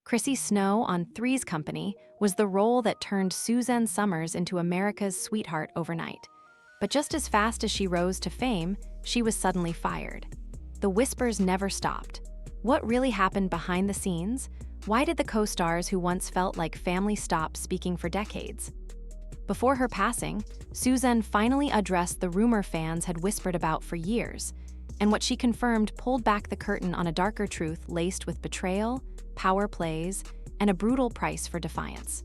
Chrissy Snow on Three's Company was the role that turned Suzanne Somers into America's sweetheart overnight. But just as fast as she rose to fame, she was suddenly fired. The whispers never stopped. What really happened behind the scenes? Why did the co-stars who once felt like family stop speaking for decades? Before her passing, Suzanne finally addressed the rumor fans had whispered about for years, and what she confirmed pulled back the curtain on a darker truth laced with betrayal, power plays, and a brutal price for defiance.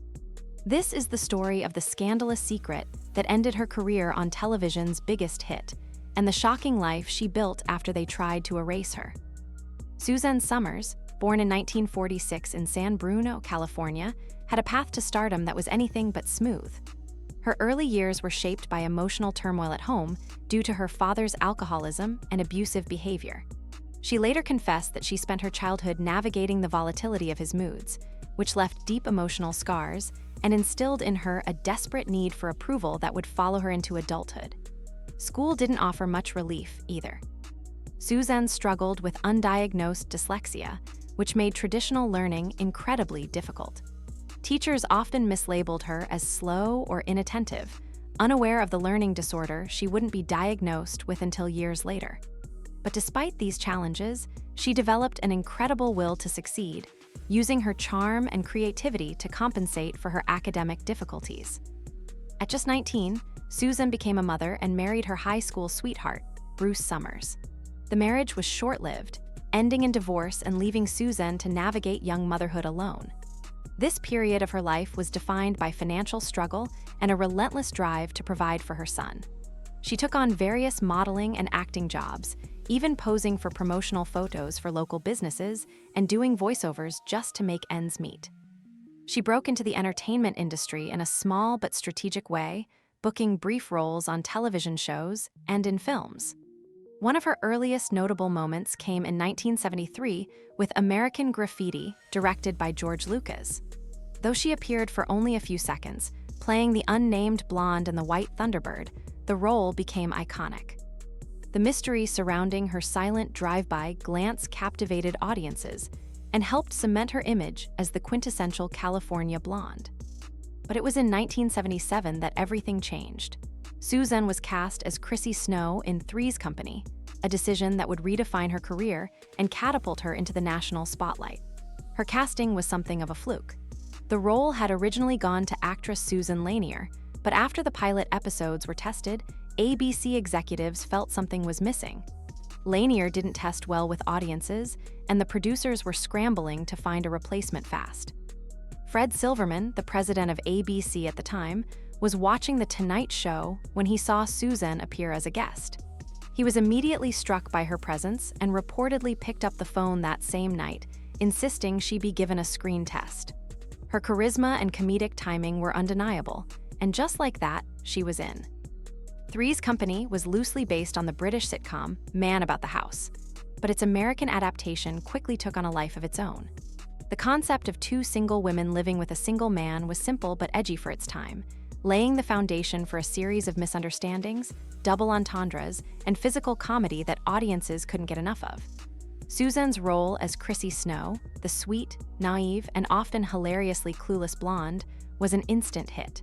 This is the story of the scandalous secret that ended her career on television's biggest hit, and the shocking life she built after they tried to erase her. Suzanne Somers, born in 1946 in San Bruno, California, had a path to stardom that was anything but smooth. Her early years were shaped by emotional turmoil at home due to her father's alcoholism and abusive behavior. She later confessed that she spent her childhood navigating the volatility of his moods, which left deep emotional scars and instilled in her a desperate need for approval that would follow her into adulthood. School didn't offer much relief either. Suzanne struggled with undiagnosed dyslexia, which made traditional learning incredibly difficult. Teachers often mislabeled her as slow or inattentive, unaware of the learning disorder she wouldn't be diagnosed with until years later. But despite these challenges, she developed an incredible will to succeed, using her charm and creativity to compensate for her academic difficulties. At just 19, Suzanne became a mother and married her high school sweetheart, Bruce Somers. The marriage was short-lived, ending in divorce and leaving Suzanne to navigate young motherhood alone. This period of her life was defined by financial struggle and a relentless drive to provide for her son. She took on various modeling and acting jobs, even posing for promotional photos for local businesses and doing voiceovers just to make ends meet. She broke into the entertainment industry in a small but strategic way, booking brief roles on television shows and in films. One of her earliest notable moments came in 1973 with American Graffiti, directed by George Lucas. Though she appeared for only a few seconds, playing the unnamed blonde in The White Thunderbird, the role became iconic. The mystery surrounding her silent drive-by glance captivated audiences and helped cement her image as the quintessential California blonde. But it was in 1977 that everything changed. Suzanne was cast as Chrissy Snow in Three's Company, a decision that would redefine her career and catapult her into the national spotlight. Her casting was something of a fluke. The role had originally gone to actress Susan Lanier, but after the pilot episodes were tested, ABC executives felt something was missing. Lanier didn't test well with audiences, and the producers were scrambling to find a replacement fast. Fred Silverman, the president of ABC at the time, was watching The Tonight Show when he saw Suzanne appear as a guest. He was immediately struck by her presence and reportedly picked up the phone that same night, insisting she be given a screen test. Her charisma and comedic timing were undeniable, and just like that, she was in. Three's Company was loosely based on the British sitcom Man About the House, but its American adaptation quickly took on a life of its own. The concept of two single women living with a single man was simple but edgy for its time, laying the foundation for a series of misunderstandings, double entendres, and physical comedy that audiences couldn't get enough of. Suzanne's role as Chrissy Snow, the sweet, naive, and often hilariously clueless blonde, was an instant hit.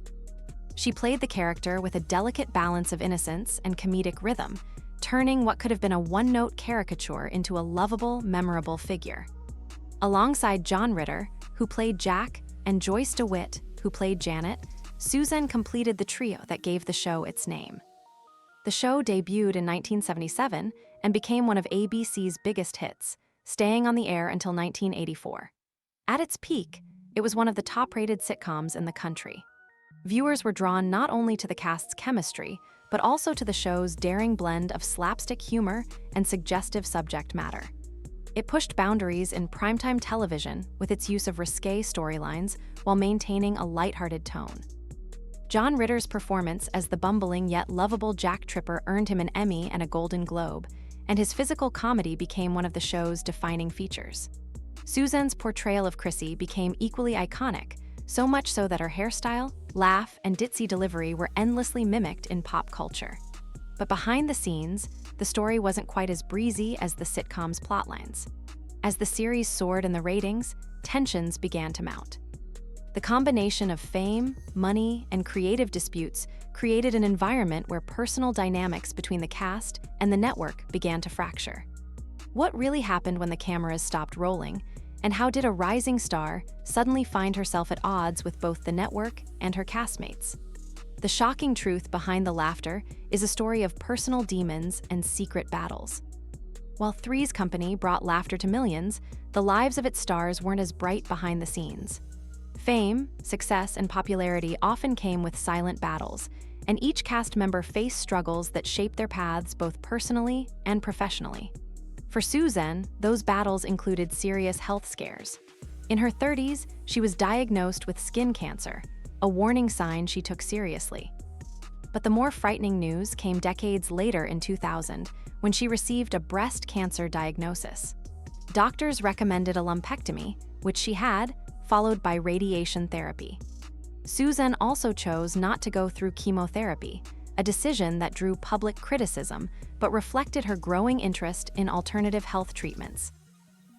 She played the character with a delicate balance of innocence and comedic rhythm, turning what could have been a one-note caricature into a lovable, memorable figure. Alongside John Ritter, who played Jack, and Joyce DeWitt, who played Janet, Suzanne completed the trio that gave the show its name. The show debuted in 1977 and became one of ABC's biggest hits, staying on the air until 1984. At its peak, it was one of the top-rated sitcoms in the country. Viewers were drawn not only to the cast's chemistry, but also to the show's daring blend of slapstick humor and suggestive subject matter. It pushed boundaries in primetime television with its use of risque storylines while maintaining a lighthearted tone. John Ritter's performance as the bumbling yet lovable Jack Tripper earned him an Emmy and a Golden Globe, and his physical comedy became one of the show's defining features. Suzanne's portrayal of Chrissy became equally iconic, so much so that her hairstyle, laugh, and ditzy delivery were endlessly mimicked in pop culture. But behind the scenes, the story wasn't quite as breezy as the sitcom's plotlines. As the series soared in the ratings, tensions began to mount. The combination of fame, money, and creative disputes created an environment where personal dynamics between the cast and the network began to fracture. What really happened when the cameras stopped rolling, and how did a rising star suddenly find herself at odds with both the network and her castmates? The shocking truth behind the laughter is a story of personal demons and secret battles. While Three's Company brought laughter to millions, the lives of its stars weren't as bright behind the scenes. Fame, success, and popularity often came with silent battles, and each cast member faced struggles that shaped their paths both personally and professionally. For Suzanne, those battles included serious health scares. In her 30s, she was diagnosed with skin cancer, a warning sign she took seriously. But the more frightening news came decades later in 2000, when she received a breast cancer diagnosis. Doctors recommended a lumpectomy, which she had, followed by radiation therapy. Suzanne also chose not to go through chemotherapy, a decision that drew public criticism but reflected her growing interest in alternative health treatments.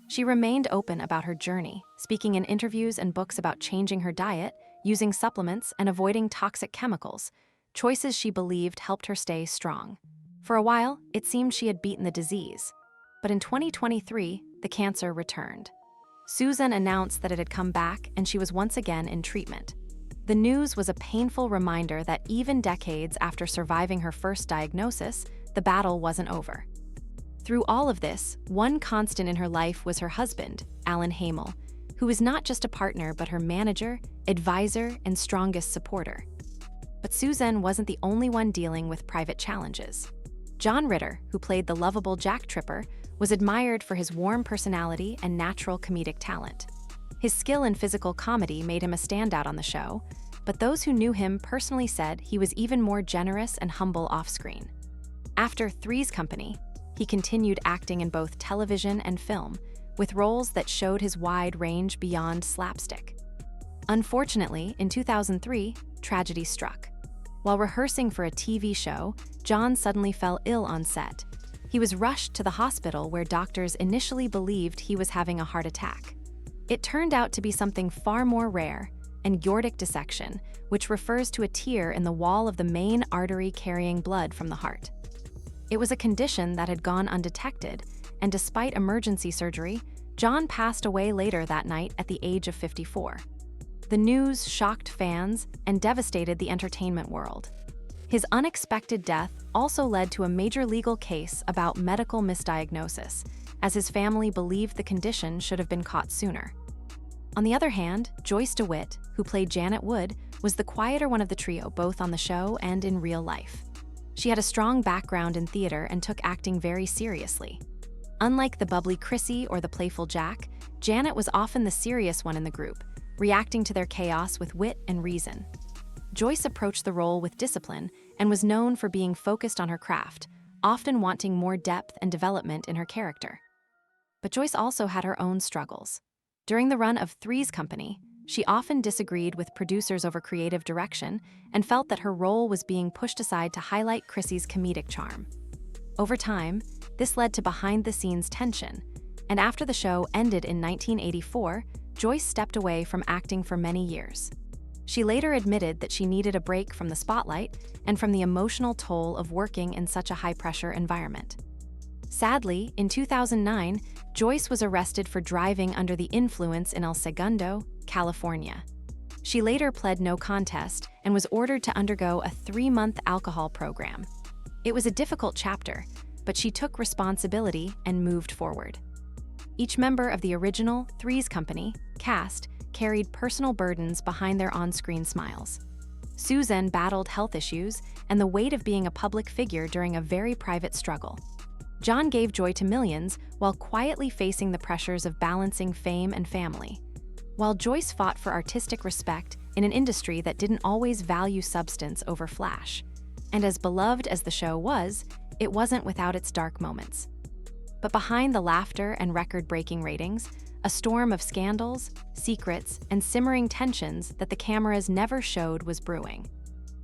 She remained open about her journey, speaking in interviews and books about changing her diet, using supplements, and avoiding toxic chemicals, choices she believed helped her stay strong. For a while, it seemed she had beaten the disease. But in 2023, the cancer returned. Suzanne announced that it had come back and she was once again in treatment. The news was a painful reminder that even decades after surviving her first diagnosis, the battle wasn't over. Through all of this, one constant in her life was her husband, Alan Hamel, who was not just a partner but her manager, advisor, and strongest supporter. But Suzanne wasn't the only one dealing with private challenges. John Ritter, who played the lovable Jack Tripper, was admired for his warm personality and natural comedic talent. His skill in physical comedy made him a standout on the show, but those who knew him personally said he was even more generous and humble off-screen. After Three's Company, he continued acting in both television and film, with roles that showed his wide range beyond slapstick. Unfortunately, in 2003, tragedy struck. While rehearsing for a TV show, John suddenly fell ill on set. He was rushed to the hospital where doctors initially believed he was having a heart attack. It turned out to be something far more rare, an aortic dissection, which refers to a tear in the wall of the main artery carrying blood from the heart. It was a condition that had gone undetected, and despite emergency surgery, John passed away later that night at the age of 54. The news shocked fans and devastated the entertainment world. His unexpected death also led to a major legal case about medical misdiagnosis, as his family believed the condition should have been caught sooner. On the other hand, Joyce DeWitt, who played Janet Wood, was the quieter one of the trio both on the show and in real life. She had a strong background in theater and took acting very seriously. Unlike the bubbly Chrissy or the playful Jack, Janet was often the serious one in the group, reacting to their chaos with wit and reason. Joyce approached the role with discipline and was known for being focused on her craft, often wanting more depth and development in her character. But Joyce also had her own struggles. During the run of Three's Company, she often disagreed with producers over creative direction and felt that her role was being pushed aside to highlight Chrissy's comedic charm. Over time, this led to behind-the-scenes tension, and after the show ended in 1984, Joyce stepped away from acting for many years. She later admitted that she needed a break from the spotlight and from the emotional toll of working in such a high-pressure environment. Sadly, in 2009, Joyce was arrested for driving under the influence in El Segundo, California. She later pled no contest and was ordered to undergo a 3-month alcohol program. It was a difficult chapter, but she took responsibility and moved forward. Each member of the original Three's Company cast carried personal burdens behind their on-screen smiles. Suzanne battled health issues and the weight of being a public figure during a very private struggle. John gave joy to millions while quietly facing the pressures of balancing fame and family. While Joyce fought for artistic respect in an industry that didn't always value substance over flash. And as beloved as the show was, it wasn't without its dark moments. But behind the laughter and record-breaking ratings, a storm of scandals, secrets, and simmering tensions that the cameras never showed was brewing.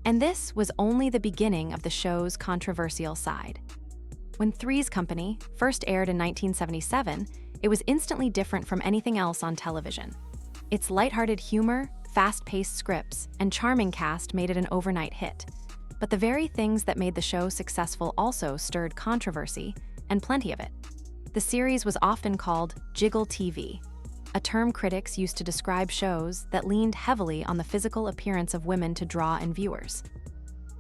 And this was only the beginning of the show's controversial side. When Three's Company first aired in 1977, it was instantly different from anything else on television. Its lighthearted humor, fast-paced scripts, and charming cast made it an overnight hit. But the very things that made the show successful also stirred controversy, and plenty of it. The series was often called jiggle TV, a term critics used to describe shows that leaned heavily on the physical appearance of women to draw in viewers.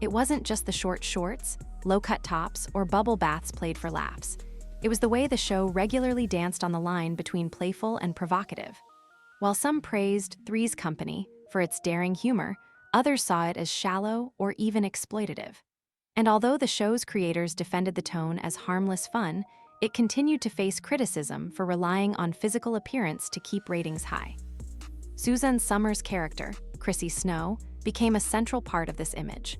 It wasn't just the short shorts, low-cut tops, or bubble baths played for laughs. It was the way the show regularly danced on the line between playful and provocative. While some praised Three's Company for its daring humor, others saw it as shallow or even exploitative. And although the show's creators defended the tone as harmless fun, it continued to face criticism for relying on physical appearance to keep ratings high. Suzanne Somers' character, Chrissy Snow, became a central part of this image.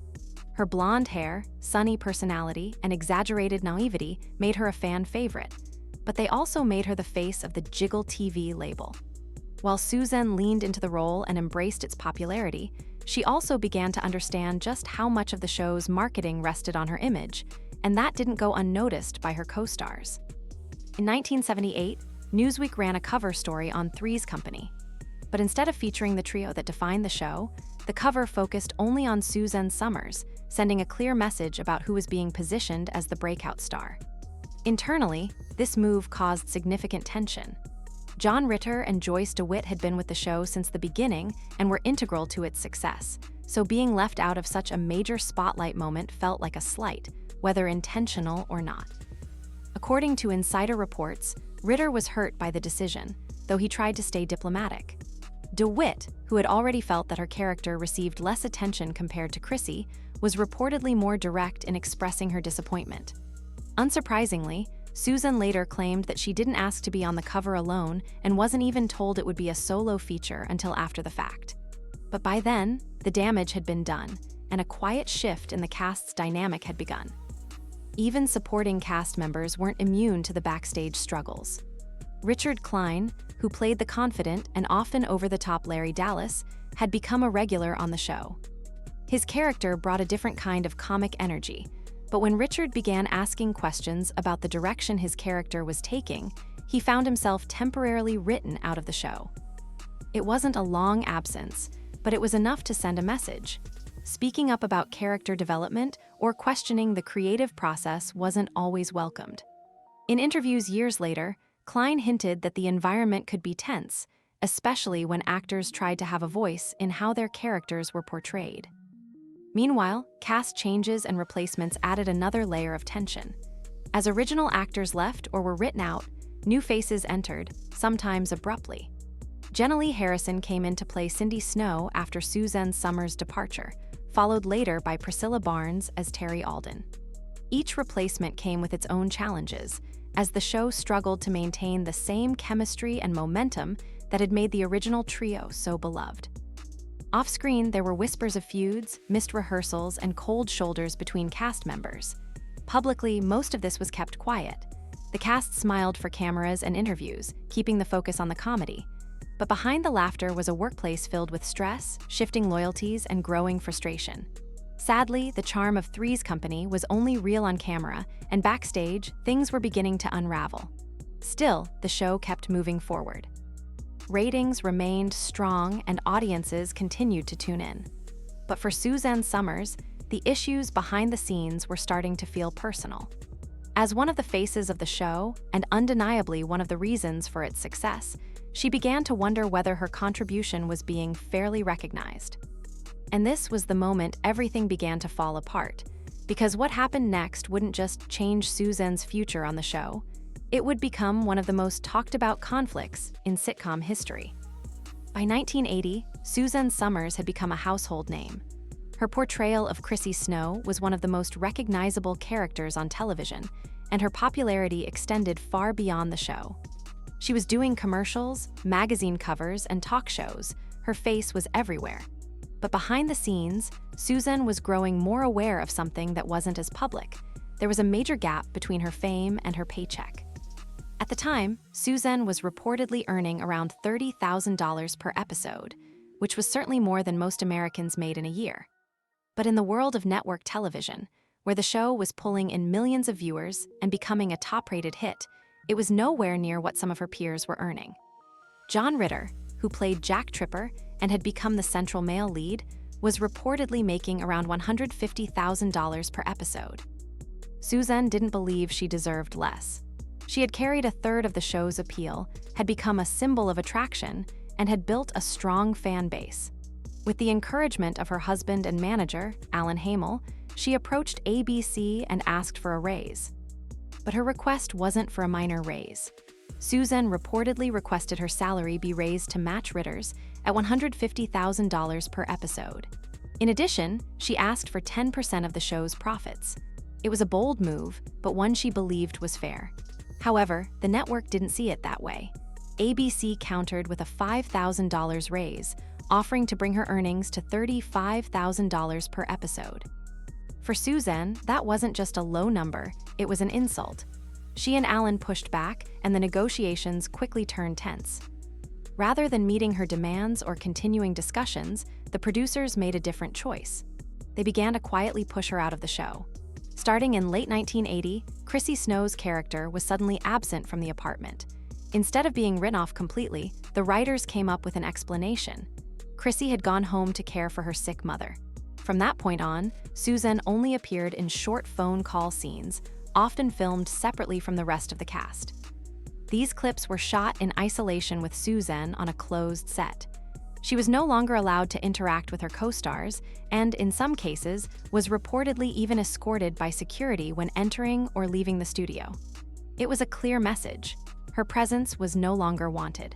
Her blonde hair, sunny personality, and exaggerated naivety made her a fan favorite, but they also made her the face of the Jiggle TV label. While Suzanne leaned into the role and embraced its popularity, she also began to understand just how much of the show's marketing rested on her image, and that didn't go unnoticed by her co-stars. In 1978, Newsweek ran a cover story on Three's Company. But instead of featuring the trio that defined the show, the cover focused only on Suzanne Somers, sending a clear message about who was being positioned as the breakout star. Internally, this move caused significant tension. John Ritter and Joyce DeWitt had been with the show since the beginning and were integral to its success, so being left out of such a major spotlight moment felt like a slight, whether intentional or not. According to insider reports, Ritter was hurt by the decision, though he tried to stay diplomatic. DeWitt, who had already felt that her character received less attention compared to Chrissy, was reportedly more direct in expressing her disappointment. Unsurprisingly, Susan later claimed that she didn't ask to be on the cover alone and wasn't even told it would be a solo feature until after the fact. But by then, the damage had been done, and a quiet shift in the cast's dynamic had begun. Even supporting cast members weren't immune to the backstage struggles. Richard Klein, who played the confident and often over-the-top Larry Dallas, had become a regular on the show. His character brought a different kind of comic energy, but when Richard began asking questions about the direction his character was taking, he found himself temporarily written out of the show. It wasn't a long absence, but it was enough to send a message. Speaking up about character development or questioning the creative process wasn't always welcomed. In interviews years later, Klein hinted that the environment could be tense, especially when actors tried to have a voice in how their characters were portrayed. Meanwhile, cast changes and replacements added another layer of tension. As original actors left or were written out, new faces entered, sometimes abruptly. Jenna Lee Harrison came in to play Cindy Snow after Suzanne Somers' departure, followed later by Priscilla Barnes as Terry Alden. Each replacement came with its own challenges, as the show struggled to maintain the same chemistry and momentum that had made the original trio so beloved. Off-screen, there were whispers of feuds, missed rehearsals, and cold shoulders between cast members. Publicly, most of this was kept quiet. The cast smiled for cameras and interviews, keeping the focus on the comedy. But behind the laughter was a workplace filled with stress, shifting loyalties, and growing frustration. Sadly, the charm of Three's Company was only real on camera, and backstage, things were beginning to unravel. Still, the show kept moving forward. Ratings remained strong and audiences continued to tune in. But for Suzanne Somers, the issues behind the scenes were starting to feel personal. As one of the faces of the show, and undeniably one of the reasons for its success, she began to wonder whether her contribution was being fairly recognized. And this was the moment everything began to fall apart, because what happened next wouldn't just change Suzanne's future on the show, it would become one of the most talked about conflicts in sitcom history. By 1980, Suzanne Somers had become a household name. Her portrayal of Chrissy Snow was one of the most recognizable characters on television, and her popularity extended far beyond the show. She was doing commercials, magazine covers, and talk shows. Her face was everywhere. But behind the scenes, Suzanne was growing more aware of something that wasn't as public. There was a major gap between her fame and her paycheck. At the time, Suzanne was reportedly earning around $30,000 per episode, which was certainly more than most Americans made in a year. But in the world of network television, where the show was pulling in millions of viewers and becoming a top-rated hit, it was nowhere near what some of her peers were earning. John Ritter, who played Jack Tripper and had become the central male lead, was reportedly making around $150,000 per episode. Suzanne didn't believe she deserved less. She had carried a third of the show's appeal, had become a symbol of attraction, and had built a strong fan base. With the encouragement of her husband and manager, Alan Hamel, she approached ABC and asked for a raise. But her request wasn't for a minor raise. Suzanne reportedly requested her salary be raised to match Ritter's at $150,000 per episode. In addition, she asked for 10% of the show's profits. It was a bold move, but one she believed was fair. However, the network didn't see it that way. ABC countered with a $5,000 raise, offering to bring her earnings to $35,000 per episode. For Suzanne, that wasn't just a low number, it was an insult. She and Alan pushed back, and the negotiations quickly turned tense. Rather than meeting her demands or continuing discussions, the producers made a different choice. They began to quietly push her out of the show. Starting in late 1980, Chrissy Snow's character was suddenly absent from the apartment. Instead of being written off completely, the writers came up with an explanation. Chrissy had gone home to care for her sick mother. From that point on, Suzanne only appeared in short phone call scenes, often filmed separately from the rest of the cast. These clips were shot in isolation with Suzanne on a closed set. She was no longer allowed to interact with her co-stars, and in some cases, was reportedly even escorted by security when entering or leaving the studio. It was a clear message. Her presence was no longer wanted.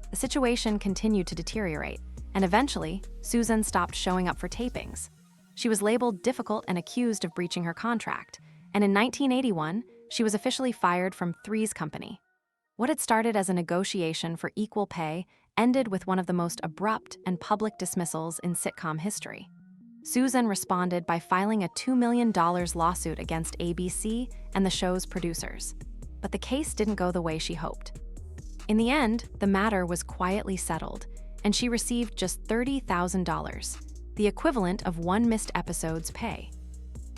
The situation continued to deteriorate, and eventually, Suzanne stopped showing up for tapings. She was labeled difficult and accused of breaching her contract, and in 1981, she was officially fired from Three's Company. What had started as a negotiation for equal pay ended with one of the most abrupt and public dismissals in sitcom history. Suzanne responded by filing a $2 million lawsuit against ABC and the show's producers. But the case didn't go the way she hoped. In the end, the matter was quietly settled, and she received just $30,000, the equivalent of one missed episode's pay.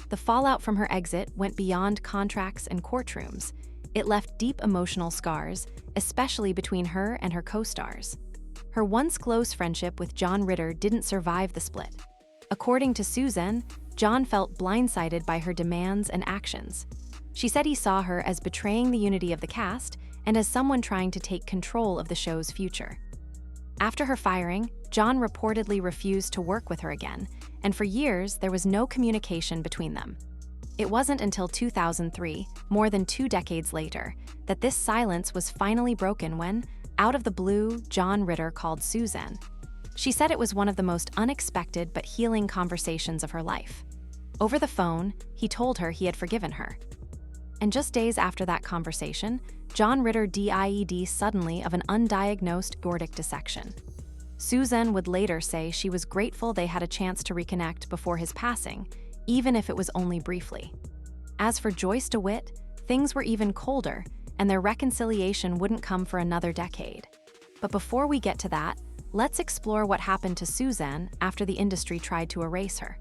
The fallout from her exit went beyond contracts and courtrooms. It left deep emotional scars, especially between her and her co-stars. Her once close friendship with John Ritter didn't survive the split. According to Suzanne, John felt blindsided by her demands and actions. She said he saw her as betraying the unity of the cast and as someone trying to take control of the show's future. After her firing, John reportedly refused to work with her again, and for years there was no communication between them. It wasn't until 2003, more than 2 decades later, that this silence was finally broken when, out of the blue, John Ritter called Suzanne. She said it was one of the most unexpected but healing conversations of her life. Over the phone, he told her he had forgiven her. And just days after that conversation, John Ritter died suddenly of an undiagnosed aortic dissection. Suzanne would later say she was grateful they had a chance to reconnect before his passing, even if it was only briefly. As for Joyce DeWitt, things were even colder, and their reconciliation wouldn't come for another decade. But before we get to that, let's explore what happened to Suzanne after the industry tried to erase her.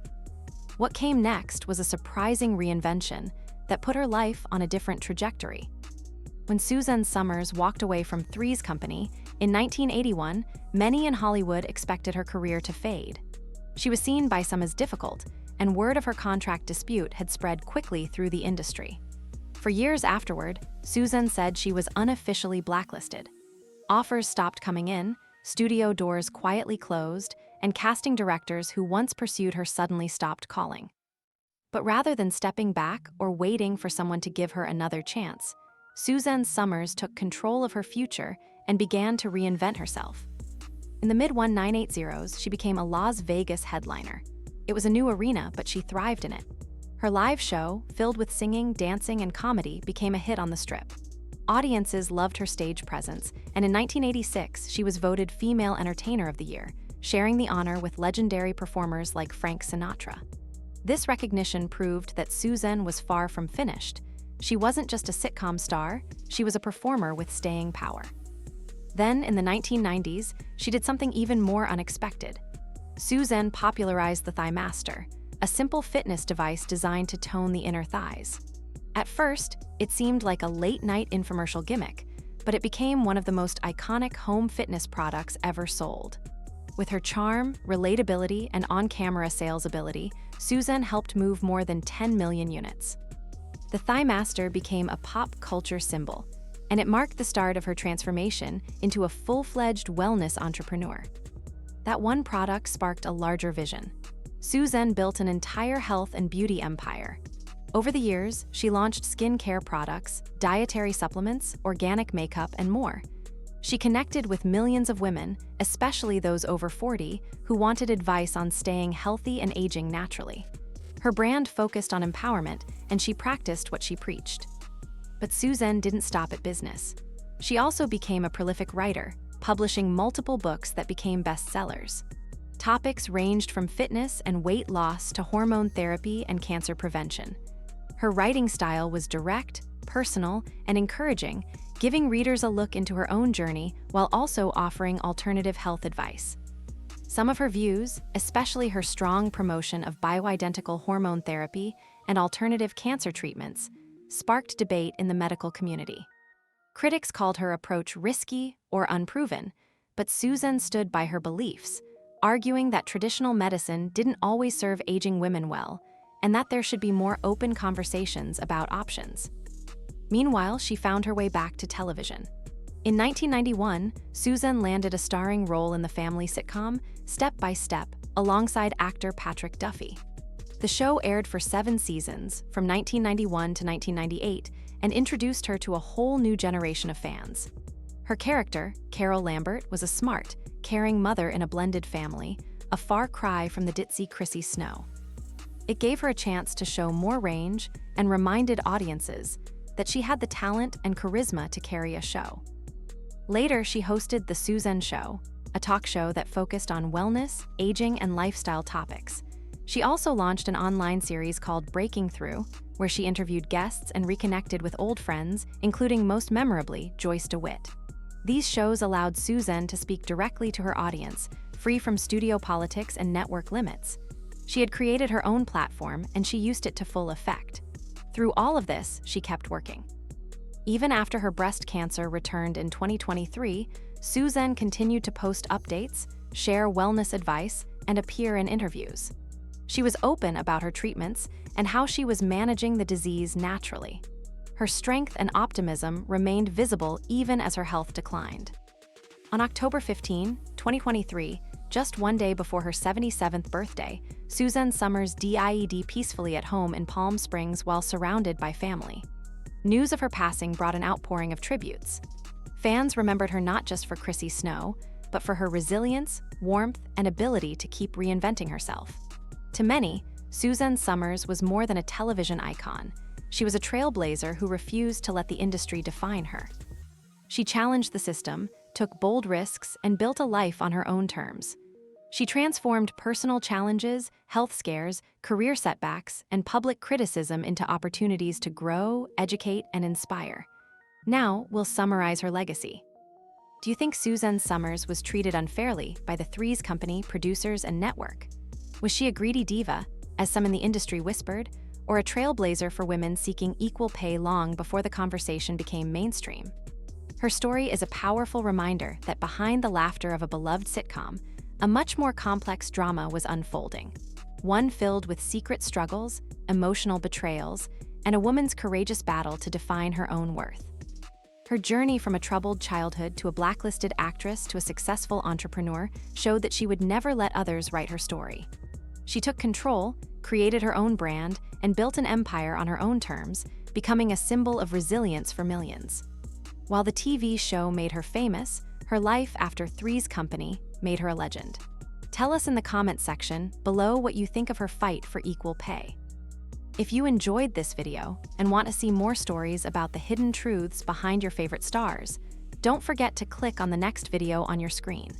What came next was a surprising reinvention that put her life on a different trajectory. When Suzanne Somers walked away from Three's Company in 1981, many in Hollywood expected her career to fade. She was seen by some as difficult, and word of her contract dispute had spread quickly through the industry. For years afterward, Suzanne said she was unofficially blacklisted. Offers stopped coming in, studio doors quietly closed, and casting directors who once pursued her suddenly stopped calling. But rather than stepping back or waiting for someone to give her another chance, Suzanne Somers took control of her future and began to reinvent herself. In the mid-1980s, she became a Las Vegas headliner. It was a new arena, but she thrived in it. Her live show, filled with singing, dancing, and comedy, became a hit on the Strip. Audiences loved her stage presence, and in 1986, she was voted Female Entertainer of the Year, sharing the honor with legendary performers like Frank Sinatra. This recognition proved that Suzanne was far from finished. She wasn't just a sitcom star, she was a performer with staying power. Then, in the 1990s, she did something even more unexpected. Suzanne popularized the Thigh Master, a simple fitness device designed to tone the inner thighs. At first, it seemed like a late-night infomercial gimmick, but it became one of the most iconic home fitness products ever sold. With her charm, relatability, and on-camera sales ability, Suzanne helped move more than 10 million units. The Thigh Master became a pop culture symbol, and it marked the start of her transformation into a full-fledged wellness entrepreneur. That one product sparked a larger vision. Suzanne built an entire health and beauty empire. Over the years, she launched skincare products, dietary supplements, organic makeup, and more. She connected with millions of women, especially those over 40, who wanted advice on staying healthy and aging naturally. Her brand focused on empowerment, and she practiced what she preached. But Suzanne didn't stop at business. She also became a prolific writer, publishing multiple books that became bestsellers. Topics ranged from fitness and weight loss to hormone therapy and cancer prevention. Her writing style was direct, personal, and encouraging, giving readers a look into her own journey while also offering alternative health advice. Some of her views, especially her strong promotion of bioidentical hormone therapy and alternative cancer treatments, sparked debate in the medical community. Critics called her approach risky or unproven, but Suzanne stood by her beliefs, arguing that traditional medicine didn't always serve aging women well, and that there should be more open conversations about options. Meanwhile, she found her way back to television. In 1991, Suzanne landed a starring role in the family sitcom Step by Step alongside actor Patrick Duffy. The show aired for 7 seasons, from 1991 to 1998, and introduced her to a whole new generation of fans. Her character, Carol Lambert, was a smart, caring mother in a blended family, a far cry from the ditzy Chrissy Snow. It gave her a chance to show more range and reminded audiences that she had the talent and charisma to carry a show. Later, she hosted The Suzanne Show, a talk show that focused on wellness, aging, and lifestyle topics. She also launched an online series called Breaking Through, where she interviewed guests and reconnected with old friends, including most memorably Joyce DeWitt. These shows allowed Suzanne to speak directly to her audience, free from studio politics and network limits. She had created her own platform, and she used it to full effect. Through all of this, she kept working. Even after her breast cancer returned in 2023, Suzanne continued to post updates, share wellness advice, and appear in interviews. She was open about her treatments and how she was managing the disease naturally. Her strength and optimism remained visible even as her health declined. On October 15, 2023, just one day before her 77th birthday, Suzanne Somers died peacefully at home in Palm Springs while surrounded by family. News of her passing brought an outpouring of tributes. Fans remembered her not just for Chrissy Snow, but for her resilience, warmth, and ability to keep reinventing herself. To many, Suzanne Somers was more than a television icon. She was a trailblazer who refused to let the industry define her. She challenged the system, took bold risks, and built a life on her own terms. She transformed personal challenges, health scares, career setbacks, and public criticism into opportunities to grow, educate, and inspire. Now, we'll summarize her legacy. Do you think Suzanne Somers was treated unfairly by the Three's Company, producers, and network? Was she a greedy diva, as some in the industry whispered, or a trailblazer for women seeking equal pay long before the conversation became mainstream? Her story is a powerful reminder that behind the laughter of a beloved sitcom, a much more complex drama was unfolding, one filled with secret struggles, emotional betrayals, and a woman's courageous battle to define her own worth. Her journey from a troubled childhood to a blacklisted actress to a successful entrepreneur showed that she would never let others write her story. She took control, created her own brand, and built an empire on her own terms, becoming a symbol of resilience for millions. While the TV show made her famous, her life after Three's Company made her a legend. Tell us in the comments section below what you think of her fight for equal pay. If you enjoyed this video and want to see more stories about the hidden truths behind your favorite stars, don't forget to click on the next video on your screen.